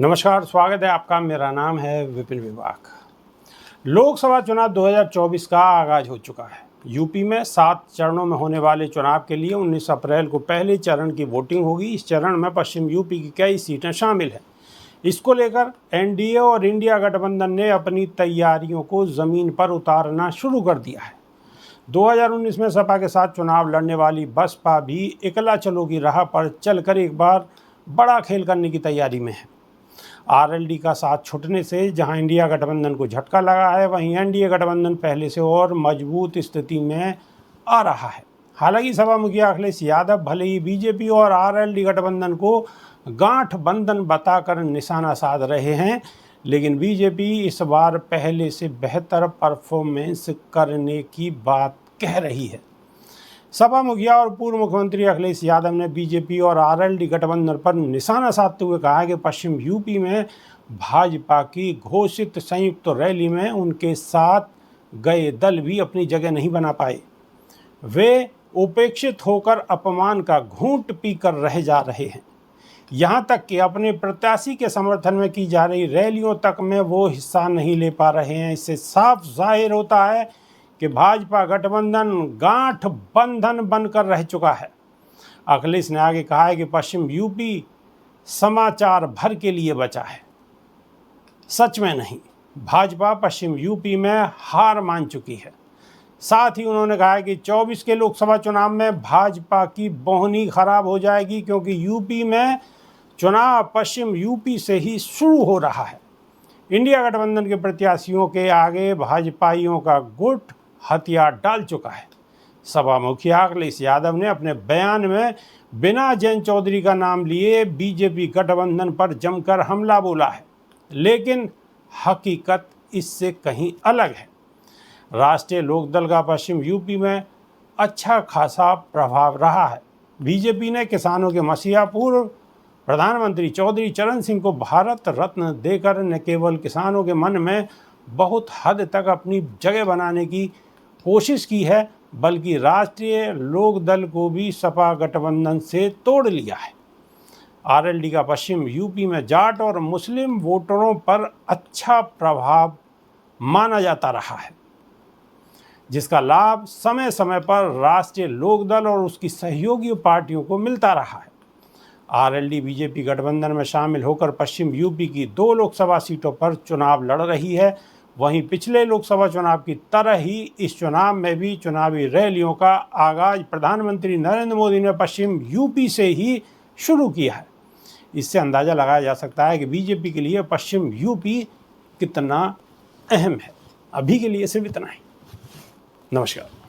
नमस्कार, स्वागत है आपका। मेरा नाम है विपिन विवाक। लोकसभा चुनाव 2024 का आगाज हो चुका है। यूपी में 7 चरणों में होने वाले चुनाव के लिए 19 अप्रैल को पहले चरण की वोटिंग होगी। इस चरण में पश्चिम यूपी की कई सीटें शामिल हैं। इसको लेकर एनडीए और इंडिया गठबंधन ने अपनी तैयारियों को ज़मीन पर उतारना शुरू कर दिया है। 2019 में सपा के साथ चुनाव लड़ने वाली बसपा भी एकला चलो की राह पर चलकर एक बार बड़ा खेल करने की तैयारी में है। आरएलडी का साथ छूटने से जहां इंडिया गठबंधन को झटका लगा है, वहीं एनडीए गठबंधन पहले से और मजबूत स्थिति में आ रहा है। हालांकि सपा मुखिया अखिलेश यादव भले ही बीजेपी और आरएलडी गठबंधन को गांठबंधन बताकर निशाना साध रहे हैं, लेकिन बीजेपी इस बार पहले से बेहतर परफॉर्मेंस करने की बात कह रही है। सपा मुखिया और पूर्व मुख्यमंत्री अखिलेश यादव ने बीजेपी और आरएलडी गठबंधन पर निशाना साधते हुए कहा कि पश्चिम यूपी में भाजपा की घोषित संयुक्त रैली में उनके साथ गए दल भी अपनी जगह नहीं बना पाए। वे उपेक्षित होकर अपमान का घूंट पीकर रह जा रहे हैं। यहाँ तक कि अपने प्रत्याशी के समर्थन में की जा रही रैलियों तक में वो हिस्सा नहीं ले पा रहे हैं। इससे साफ जाहिर होता है कि भाजपा गठबंधन गांठ बंधन बनकर रह चुका है। अखिलेश ने आगे कहा है कि पश्चिम यूपी समाचार भर के लिए बचा है, सच में नहीं। भाजपा पश्चिम यूपी में हार मान चुकी है। साथ ही उन्होंने कहा है कि 24 के लोकसभा चुनाव में भाजपा की बोहनी खराब हो जाएगी, क्योंकि यूपी में चुनाव पश्चिम यूपी से ही शुरू हो रहा है। इंडिया गठबंधन के प्रत्याशियों के आगे भाजपाइयों का गुट हथियार डाल चुका है। सपा मुखिया अखिलेश यादव ने अपने बयान में बिना जयंत चौधरी का नाम लिए बीजेपी गठबंधन पर जमकर हमला बोला है, लेकिन हकीकत इससे कहीं अलग है। राष्ट्रीय लोकदल का पश्चिम यूपी में अच्छा खासा प्रभाव रहा है। बीजेपी ने किसानों के मसीहा पूर्व प्रधानमंत्री चौधरी चरण सिंह को भारत रत्न देकर न केवल किसानों के मन में बहुत हद तक अपनी जगह बनाने की कोशिश की है, बल्कि राष्ट्रीय लोकदल को भी सपा गठबंधन से तोड़ लिया है। आरएलडी का पश्चिम यूपी में जाट और मुस्लिम वोटरों पर अच्छा प्रभाव माना जाता रहा है, जिसका लाभ समय समय पर राष्ट्रीय लोकदल और उसकी सहयोगी पार्टियों को मिलता रहा है। आरएलडी बीजेपी गठबंधन में शामिल होकर पश्चिम यूपी की 2 लोकसभा सीटों पर चुनाव लड़ रही है। वहीं पिछले लोकसभा चुनाव की तरह ही इस चुनाव में भी चुनावी रैलियों का आगाज प्रधानमंत्री नरेंद्र मोदी ने पश्चिम यूपी से ही शुरू किया है। इससे अंदाज़ा लगाया जा सकता है कि बीजेपी के लिए पश्चिम यूपी कितना अहम है। अभी के लिए सिर्फ इतना ही। नमस्कार।